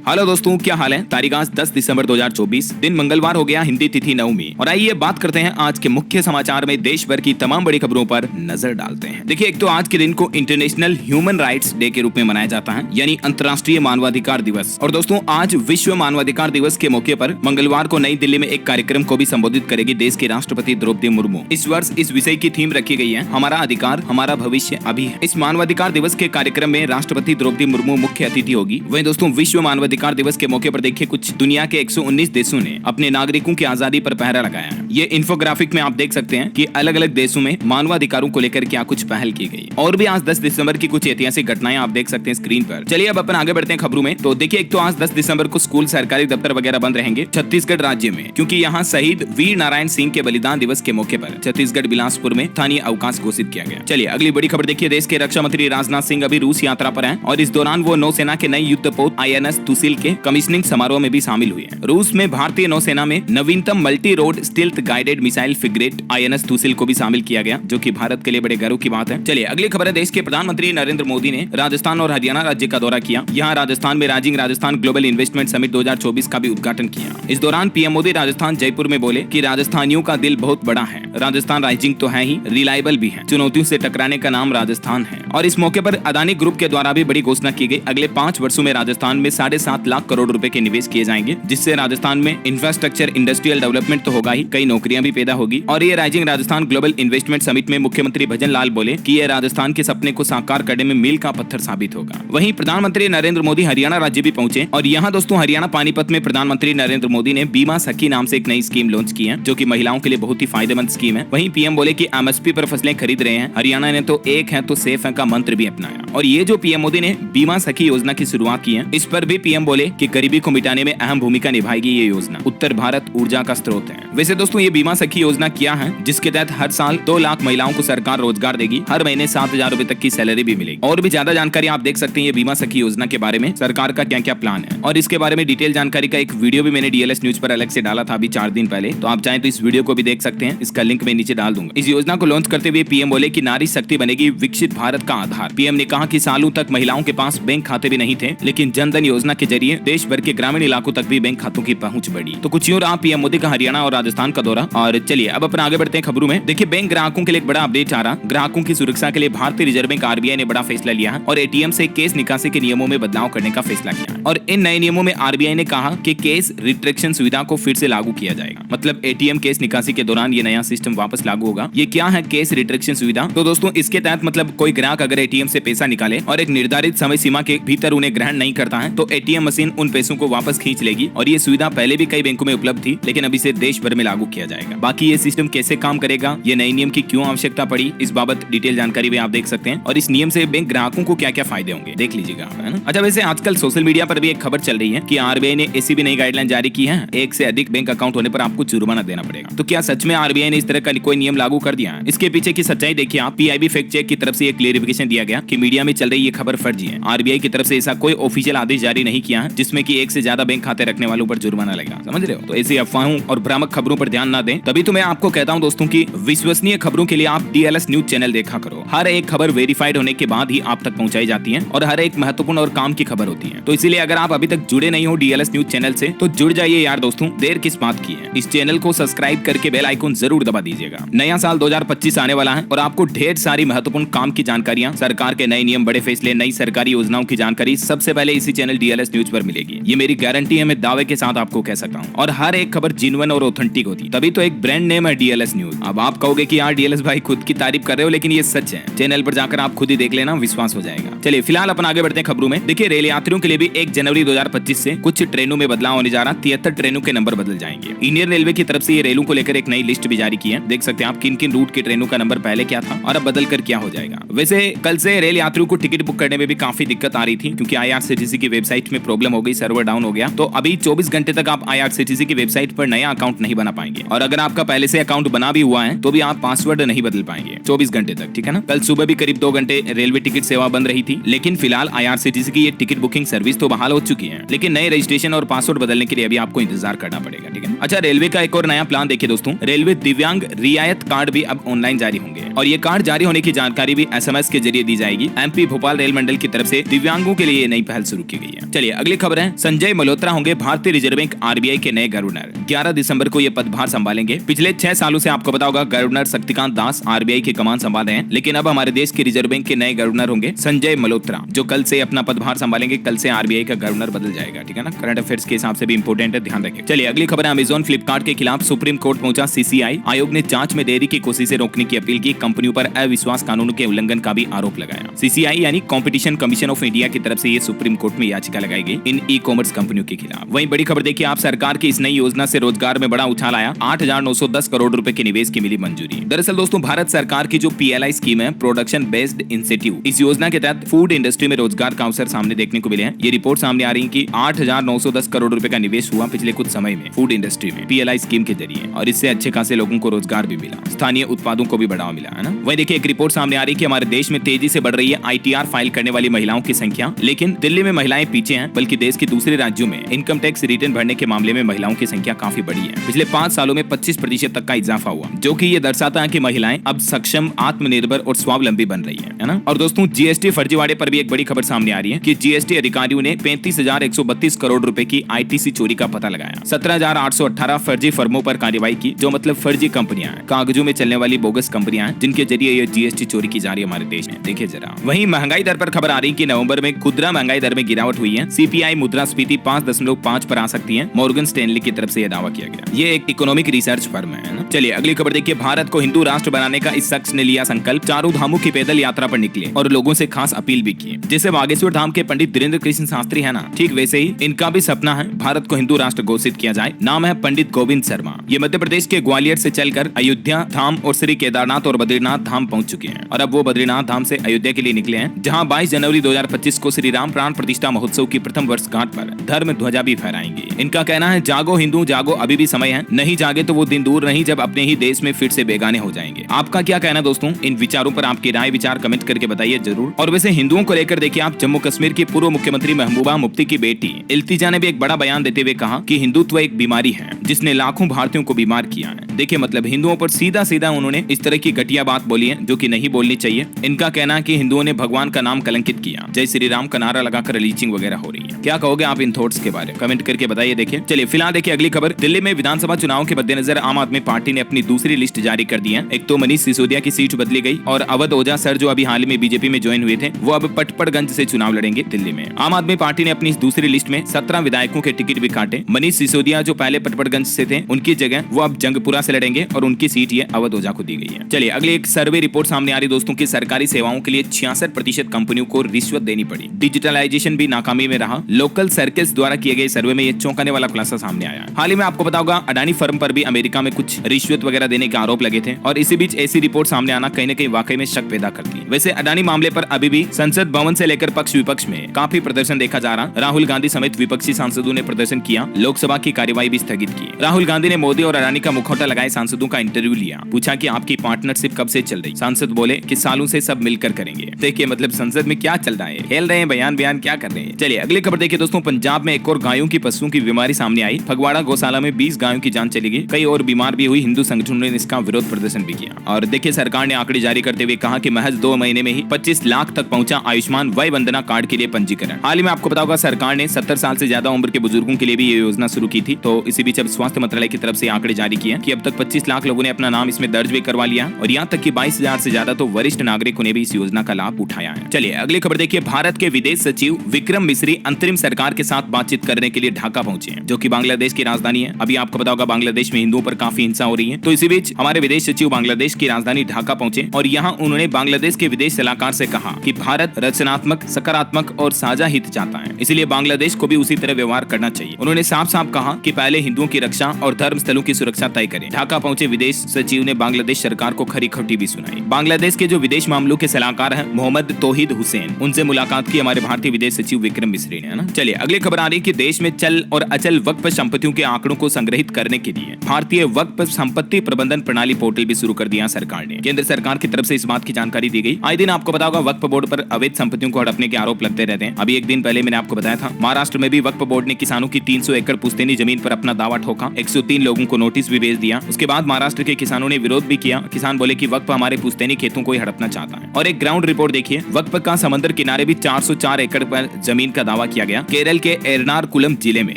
Hello दोस्तों, क्या हाल है। तारीख आज 10 दिसंबर 2024, दिन मंगलवार हो गया, हिंदी तिथि नवमी। और आइए बात करते हैं आज के मुख्य समाचार में देश भर की तमाम बड़ी खबरों पर नजर डालते हैं। देखिए, एक तो आज के दिन को इंटरनेशनल ह्यूमन राइट्स डे के रूप में मनाया जाता है, यानी अंतर्राष्ट्रीय मानवाधिकार दिवस। और दोस्तों, आज विश्व मानवाधिकार दिवस के मौके पर मंगलवार को नई दिल्ली में एक कार्यक्रम को भी संबोधित करेगी देश की राष्ट्रपति द्रौपदी मुर्मू। इस वर्ष इस विषय की थीम रखी गई है, हमारा अधिकार हमारा भविष्य अभी है। इस मानवाधिकार दिवस के कार्यक्रम में राष्ट्रपति द्रौपदी मुर्मू मुख्य अतिथि होगी। वहीं दोस्तों, विश्व मानवाधिकार दिवस के मौके पर देखिए, कुछ दुनिया के 119 देशों ने अपने नागरिकों की आजादी पर पहरा लगाया है। ये इंफोग्राफिक में आप देख सकते हैं कि अलग अलग देशों में मानवाधिकारों को लेकर क्या कुछ पहल की गई। और भी आज 10 दिसंबर की कुछ ऐतिहासिक घटनाएं आप देख सकते हैं स्क्रीन पर। चलिए अब अपन आगे बढ़ते हैं खबरों में। तो देखिए, एक तो आज 10 दिसंबर को स्कूल, सरकारी दफ्तर वगैरह बंद रहेंगे छत्तीसगढ़ राज्य में, क्योंकि यहाँ शहीद वीर नारायण सिंह के बलिदान दिवस के मौके पर छत्तीसगढ़ बिलासपुर में स्थानीय अवकाश घोषित किया गया। चलिए अगली बड़ी खबर देखिए, देश के रक्षा मंत्री राजनाथ सिंह अभी रूस यात्रा पर हैं और इस दौरान वो नौसेना के नए युद्धपोत INS तुसिल के कमिश्निंग समारोह में भी शामिल हुए हैं। रूस में भारतीय नौसेना में नवीनतम multi road stealth guided missile frigate INS तुसिल को भी शामिल किया गया, जो कि भारत के लिए बड़े गर्व की बात है। चलिए अगली खबर है, देश के प्रधानमंत्री नरेंद्र मोदी ने राजस्थान और हरियाणा राज्य का दौरा किया। यहाँ राजस्थान में rising Rajasthan global investment summit 2024 का भी उद्घाटन किया। इस दौरान PM मोदी राजस्थान जयपुर में बोले कि राजस्थानियों का दिल बहुत बड़ा है, राजस्थान राइजिंग तो है ही, रिलायबल भी है, चुनौतियों से टकराने का नाम राजस्थान है। और इस मौके पर अदानी ग्रुप के द्वारा भी बड़ी घोषणा की गई। अगले 5 वर्षों में राजस्थान में 7.5 लाख करोड़ रुपए के निवेश किए जाएंगे, जिससे राजस्थान में इंफ्रास्ट्रक्चर इंडस्ट्रियल डेवलपमेंट तो होगा ही, कई नौकरियां भी पैदा होगी। और ये rising Rajasthan global investment summit में मुख्यमंत्री भजन लाल बोले कि ये राजस्थान के सपने को साकार करने में मील का पत्थर साबित होगा। वहीं प्रधानमंत्री नरेंद्र मोदी हरियाणा राज्य भी पहुंचे और यहाँ दोस्तों हरियाणा पानीपत में प्रधानमंत्री नरेंद्र मोदी ने बीमा सखी नाम से एक नई स्कीम लॉन्च की है, जो कि महिलाओं के लिए बहुत ही फायदेमंद स्कीम है। वहीं PM बोले कि MSP पर फसलें खरीद रहे हैं, हरियाणा ने तो एक है तो सेफ है का मंत्र भी अपनाया। और ये जो PM मोदी ने बीमा सखी योजना की शुरुआत की है, इस पर भी PM बोले कि गरीबी को मिटाने में अहम भूमिका निभाएगी ये योजना। उत्तर भारत ऊर्जा का स्रोत है। वैसे दोस्तों, ये बीमा सखी योजना क्या है, जिसके तहत हर साल 2 लाख महिलाओं को सरकार रोजगार देगी, हर महीने 7,000 रुपए तक की सैलरी भी मिलेगी। और भी ज्यादा जानकारी आप देख सकते हैं ये बीमा सखी योजना के बारे में, सरकार का क्या क्या प्लान है। और इसके बारे में डिटेल जानकारी का एक वीडियो भी मैंने DLS न्यूज पर अलग से डाला था अभी 4 दिन पहले, तो आप चाहें तो इस वीडियो को भी देख सकते हैं, इसका लिंक मैं नीचे डाल दूंगा। इस योजना को लॉन्च करते हुए PM बोले कि नारी शक्ति बनेगी विकसित भारत का आधार। PM ने कहा कि सालों तक महिलाओं के पास बैंक खाते भी नहीं थे, लेकिन जनधन योजना के जरिए देश भर के ग्रामीण इलाकों तक भी बैंक खातों की पहुंच बढ़ी। तो कुछ और PM मोदी का हरियाणा और राजस्थान का दौरा। और चलिए अब अपन आगे बढ़ते हैं खबरों में। देखिए, बैंक ग्राहकों के लिए एक बड़ा अपडेट आ रहा। ग्राहकों की सुरक्षा के लिए भारतीय रिजर्व बैंक RBI ने बड़ा फैसला लिया है और ATM से केस निकासी के नियमों में बदलाव करने का फैसला किया है। और इन नए नियमों में RBI ने कहा कि केस रिट्रैक्शन सुविधा को फिर से लागू किया जाएगा। मतलब ATM केस निकासी के दौरान ये नया सिस्टम वापस लागू होगा। ये क्या है केस रिट्रैक्शन सुविधा? तो दोस्तों, इसके तहत मतलब कोई ग्राहक अगर ATM से पैसा निकाले और एक निर्धारित समय सीमा के भीतर उन्हें ग्रहण नहीं करता है, तो ATM मशीन उन पैसों को वापस खींच लेगी। और ये सुविधा पहले भी कई बैंकों में उपलब्ध थी, लेकिन अब इसे देश भर में लागू किया जाएगा। बाकी ये सिस्टम कैसे काम करेगा, ये नए नियम की क्यों आवश्यकता पड़ी, इस बाबत डिटेल जानकारी भी आप देख सकते हैं। और इस नियम से बैंक ग्राहकों को क्या क्या फायदे होंगे देख लीजिएगा, है ना। अच्छा, वैसे आजकल सोशल मीडिया पर भी एक खबर चल रही है कि RBI ने ऐसी भी नई गाइडलाइन जारी की है, एक से अधिक बैंक अकाउंट होने पर आपको जुर्माना देना पड़ेगा। तो क्या सच में RBI ने इस तरह का कोई नियम लागू कर दिया है? इसके पीछे की सच्चाई देखिए आप। PIB फैक्ट चेक की तरफ से एक क्लेरिफिकेशन दिया गया कि मीडिया में चल रही ये खबर फर्जी है। RBI की तरफ से ऐसा कोई ऑफिशियल आदेश जारी नहीं किया है जिसमें कि एक से ज्यादा बैंक खाते रखने वालों पर जुर्माना लगेगा, समझ रहे हो। तो ऐसी अफवाहों और भ्रामक खबरों पर ध्यान ना दें। तभी तो मैं आपको कहता हूं दोस्तों कि विश्वसनीय खबरों के लिए आप DLS न्यूज चैनल देखा करो। हर एक खबर वेरीफाइड होने के बाद ही आप तक पहुंचाई जाती है और हर एक महत्वपूर्ण और काम की खबर होती है। तो इसीलिए अगर आप अभी तक जुड़े नहीं हो DLS न्यूज चैनल से, तो जुड़ जाइए यार दोस्तों, देर किस बात की है। इस चैनल को सब्सक्राइब करके बेल आइकन जरूर दबा दीजिएगा। नया साल 2025 आने वाला है और आपको ढेर सारी महत्वपूर्ण काम की जानकारियां, सरकार के नए नियम, बड़े फैसले, नई सरकारी योजनाओं की जानकारी सबसे पहले इसी चैनल DLS न्यूज पर मिलेगी। ये मेरी गारंटी है, मैं दावे के साथ आपको कह सकता हूँ। और हर एक खबर जेन्युइन और ऑथेंटिक होती है, तभी तो एक ब्रांड नेम है DLS न्यूज। अब आप कहोगे कि यार DLS भाई खुद की तारीफ कर रहे हो, लेकिन ये सच है। चैनल पर जाकर आप खुद ही देख लेना, विश्वास हो जाएगा। चलिए फिलहाल अपन आगे बढ़ते हैं खबरों में। देखिए, रेल यात्रियों के लिए भी 1 जनवरी 2025 से कुछ ट्रेनों में बदलाव होने जा रहा। 73 ट्रेनों के नंबर बदल जाएंगे। इंडियन रेलवे की तरफ से ये रेलों को लेकर एक नई लिस्ट भी जारी की है। देख सकते हैं आप किन किन रूट की ट्रेनों का नंबर पहले क्या था और अब बदल कर क्या हो जाएगा। वैसे कल से रेल यात्रियों को टिकट बुक करने में भी काफी दिक्कत आ रही थी, क्योंकि IRCTC की वेबसाइट में प्रॉब्लम हो गई, सर्वर डाउन हो गया। तो अभी 24 घंटे तक आप IRCTC की वेबसाइट पर नया अकाउंट नहीं बना पाएंगे। और अगर आपका पहले से अकाउंट बना भी हुआ है तो भी आप पासवर्ड नहीं बदल पाएंगे 24 घंटे तक, ठीक है ना। कल सुबह भी करीब 2 घंटे रेलवे टिकट सेवा बंद रही थी, लेकिन फिलहाल IRCTC की ये टिकट बुकिंग सर्विस तो बहाल हो चुकी है। लेकिन नए रजिस्ट्रेशन और पासवर्ड बदलने के लिए अभी आपको इंतजार करना पड़ेगा, ठीक है। अच्छा, रेलवे का एक और नया प्लान देखिए दोस्तों, रेलवे दिव्यांग रियायत कार्ड भी अब ऑनलाइन जारी होंगे और ये कार्ड जारी होने की जानकारी भी SMS के जरिए दी जाएगी। MP भोपाल रेल मंडल की तरफ से दिव्यांगों के लिए ये नई पहल शुरू की गई है। चलिए अगली खबर है, संजय मल्होत्रा होंगे भारतीय रिजर्व बैंक RBI के नए गवर्नर। 11 दिसंबर को ये पदभार संभालेंगे। पिछले 6 सालों से आपको पता होगा गवर्नर शक्तिकांत दास RBI की कमान संभाले हैं, लेकिन अब हमारे देश के रिजर्व बैंक के नए गवर्नर होंगे संजय मल्होत्रा, जो कल से अपना पदभार संभालेंगे। कल से RBI का गवर्नर बदल जाएगा, ठीक है ना। करंट अफेयर्स के हिसाब से भी इंपोर्टेंट है, ध्यान रखें। चलिए अगली खबर है, अमेजॉन फ्लिपकार्ट के खिलाफ सुप्रीम कोर्ट पहुंचा CCI। आयोग ने जांच में देरी की कोशिशें रोकने की अपील की। कंपनियों पर अविश्वास कानून के उल्लंघन का भी आरोप लगाया। CCI यानी कॉम्पिटिशन कमीशन ऑफ इंडिया की तरफ से ये सुप्रीम कोर्ट में याचिका लगाई गई इन ई-कॉमर्स कंपनियों के खिलाफ। वहीं बड़ी खबर देखिए आप, सरकार की इस नई योजना से रोजगार में बड़ा उछाल आया। 8,910 करोड़ रुपए के निवेश की मिली मंजूरी। दरअसल दोस्तों, भारत सरकार की जो PLI स्कीम है, प्रोडक्शन बेस्ड इंसेंटिव, इस योजना के तहत फूड इंडस्ट्री में रोजगार का अवसर सामने देखने को मिले हैं। ये रिपोर्ट सामने आ रही है कि 8,910 करोड़ रुपए का निवेश हुआ पिछले कुछ समय में फूड इंडस्ट्री में PLI स्कीम के जरिए, और इससे अच्छे खासे लोगों को रोजगार भी मिला, स्थानीय उत्पादों को भी बढ़ावा मिला, है ना। वहीं देखिए एक रिपोर्ट सामने आ रही है कि हमारे देश में तेजी से बढ़ रही है ITR फाइल करने वाली महिलाओं की संख्या, लेकिन दिल्ली में महिलाएं पीछे हैं, बल्कि देश के दूसरे राज्यों में इनकम टैक्स रिटर्न भरने के मामले में महिलाओं की संख्या काफी बढ़ी है। पिछले 5 सालों में 25% तक का इजाफा हुआ, जो कि ये दर्शाता है कि महिलाएं अब सक्षम, आत्मनिर्भर और स्वावलंबी बन रही है ना। और दोस्तों, GST फर्जीवाड़े पर भी एक बड़ी खबर सामने आ रही है कि GST अधिकारियों ने 35,132 करोड़ रुपए की ITC चोरी का पता लगाया। 17,818 फर्जी फर्मों पर कार्रवाई की, जो मतलब फर्जी कंपनियां हैं, कागजों में चलने वाली बोगस कंपनियां हैं, जिनके जरिए ये GST चोरी की जा रही है हमारे देश में। देखिए जरा। वहीं महंगाई दर पर खबर आ रही है कि नवंबर में खुदरा महंगाई दर में गिरावट हुई है। CPI मुद्रास्फीति 5.5 पर आ सकती है। मॉर्गन स्टैनली की तरफ से यह दावा किया गया। ये एक इकोनॉमिक रिसर्च फर्म है ना। चलिए अगली खबर देखिए, भारत को हिंदू राष्ट्र बनाने का इस शख्स ने लिया संकल्प। चारों धामों की पैदल यात्रा पर निकले और लोगों से खास अपील भी की। जैसे बागेश्वर धाम के पंडित धीरेन्द्र कृष्ण शास्त्री है ना, ठीक वैसे ही इनका भी सपना है भारत को हिंदू राष्ट्र घोषित किया जाए। नाम है पंडित गोविंद शर्मा। ये मध्य प्रदेश के ग्वालियर से चलकर अयोध्या धाम और श्री केदारनाथ और बद्रीनाथ धाम पहुंच चुके हैं, और अब वो बद्रीनाथ धाम से अयोध्या के लिए निकले हैं, जहां 22 जनवरी 2025 को श्री राम प्राण प्रतिष्ठा महोत्सव की प्रथम वर्षगांठ पर धर्म ध्वजा भी फहराएंगे। इनका कहना है, जागो हिंदू जागो, अभी भी समय है, नहीं जागे तो वो दिन दूर नहीं जब अपने ही देश में फिर से बेगाने हो जाएंगे। आपका क्या कहना दोस्तों? इन विचारों पर आपकी राय विचार कमेंट करके बताइए जरूर। और वैसे हिंदुओं को लेकर देखिए आप, जम्मू कश्मीर की पूर्व मुख्यमंत्री महबूबा मुफ्ती की बेटी इल्तिजा ने भी एक बड़ा बयान देते हुए कहा कि हिंदुत्व एक बीमारी है जिसने लाखों भारतीयों को बीमार किया है। देखिए मतलब हिंदुओं पर सीधा सीधा उन्होंने इस तरह की घटिया बात बोली है, जो कि नहीं बोलनी चाहिए। इनका कहना है कि हिंदुओं ने भगवान का नाम कलंकित किया, जय श्री राम का नारा लगाकर लीचिंग वगैरह हो रही है। क्या कहोगे आप इन थॉट्स के बारे में? कमेंट करके बताइए। देखिए चलिए फिलहाल देखिए अगली खबर, दिल्ली में विधानसभा चुनाव के मद्देनजर आम आदमी पार्टी ने अपनी दूसरी लिस्ट जारी कर दी है। एक तो मनीष सिसोदिया की सीट बदली गई और अवध ओझा सर जो अभी हाल में बीजेपी में ज्वाइन हुए थे, वो अब पटपड़गंज से चुनाव लड़ेंगे दिल्ली में। आम आदमी पार्टी ने अपनी इस दूसरी लिस्ट में 17 विधायकों के टिकट भी काटे। मनीष सिसोदिया जो पहले पटपड़गंज से थे, उनकी जगह वो अब जंगपुरा से लड़ेंगे और उनकी सीट ये अवध ओझा को दी गई है। चलिए अगली एक सर्वे रिपोर्ट सामने आ रही दोस्तों की सरकारी सेवाओं के लिए 66% कंपनियों को रिश्वत देनी पड़ी। डिजिटलाइजेशन भी नाकामी में रहा। लोकल सर्कल्स द्वारा किए गए सर्वे में ये चौंकाने वाला खुलासा सामने आया। हाल ही में आपको पता होगा अडानी फर्म पर भी अमेरिका में कुछ रिश्वत वगैरह देने के आरोप लगे थे, और इसी बीच ऐसी रिपोर्ट सामने आना कहीं न कहीं वाकई में शक पैदा करती है। वैसे अडानी मामले पर अभी भी संसद भवन से लेकर पक्ष विपक्ष में काफी प्रदर्शन देखा जा रहा। राहुल गांधी समेत विपक्षी सांसदों ने प्रदर्शन किया, लोकसभा की कार्यवाही भी स्थगित की। राहुल गांधी ने मोदी और अडानी का मुखौटा लगाए सांसदों का इंटरव्यू लिया, पूछा कि आपकी पार्टनरशिप कब से चल रही। सांसद बोले कि सालों से सब मिलकर करेंगे। देखिए मतलब संसद में क्या चल रहा है, खेल रहे हैं बयान क्या कर रहे हैं। चलिए अगली खबर देखिए दोस्तों, पंजाब में एक और गायों की पशुओं की बीमारी सामने आई। फगवाड़ा गौशाला में 20 गायों की जान चली गई, कई और बीमार भी हुई। हिंदू संगठनों ने इसका विरोध प्रदर्शन भी किया। और देखिए सरकार ने आंकड़े जारी करते हुए कहा कि महज 2 महीने में ही 25 लाख तक पहुंचा आयुष्मान वय वंदना कार्ड के लिए पंजीकरण। हाल ही में आपको पता होगा सरकार ने 70 साल से ज्यादा उम्र के बुजुर्गों के लिए भी ये योजना शुरू की थी। तो इसी बीच अब स्वास्थ्य मंत्रालय की तरफ से आंकड़े जारी किए कि अब तक 25 लाख लोगों ने अपना नाम इसमें दर्ज भी करवा लिया, और यहाँ तक कि 22,000 से ज्यादा तो वरिष्ठ नागरिकों ने भी इस योजना का लाभ उठाया है। चलिए अगली खबर देखिए, भारत के विदेश सचिव विक्रम मिस्री अंतरिम सरकार के साथ बातचीत करने के लिए ढाका पहुंचे हैं, जो कि बांग्लादेश की राजधानी है। अभी आपको पता होगा बांग्लादेश में हिंदुओं पर काफी हिंसा हो रही है। तो इसी बीच हमारे विदेश सचिव बांग्लादेश की राजधानी ढाका पहुंचे, और यहाँ उन्होंने बांग्लादेश के विदेश सलाहकार से कहा कि भारत रचनात्मक, सकारात्मक और साझा हित चाहता है, इसलिए बांग्लादेश को भी उसी तरह व्यवहार करना चाहिए। उन्होंने साफ साफ कहा कि पहले हिंदुओं की रक्षा और धर्म स्थलों की सुरक्षा तय करें। ढाका पहुंचे विदेश सचिव ने बांग्लादेश सरकार को खरी खोटी भी सुनाई। बांग्लादेश के जो विदेश मामलों के सलाहकार हैं मोहम्मद तौहीद हुसैन, उनसे मुलाकात की हमारे भारतीय विदेश सचिव विक्रम मिस्री ने, है ना। चलिए अगली खबर आ रही है कि देश में चल और अचल वक्फ संपत्तियों के आंकड़ों को संग्रहित करने के लिए भारतीय वक्फ संपत्ति प्रबंधन प्रणाली पोर्टल भी शुरू कर दिया सरकार ने। केंद्र सरकार की तरफ से इस बात की जानकारी दी गई। आए दिन आपको पता होगा वक्फ बोर्ड पर अवैध संपत्तियों को हड़पने के आरोप लगते रहते हैं। अभी एक दिन पहले मैंने आपको बताया था महाराष्ट्र में भी वक्फ बोर्ड ने किसानों की 300 एकड़ पुश्तैनी जमीन पर अपना दावा दावा ठोका, 103 लोगों को नोटिस भी भेज दिया। उसके बाद महाराष्ट्र के किसानों ने विरोध भी किया। किसान बोले कि वक्फ हमारे पुश्तैनी खेतों को ही हड़पना चाहता है। और एक ग्राउंड रिपोर्ट देखिए, वक्फ का समंदर किनारे भी 404 एकड़ पर जमीन का दावा किया गया। केरल के एर्नाकुलम जिले में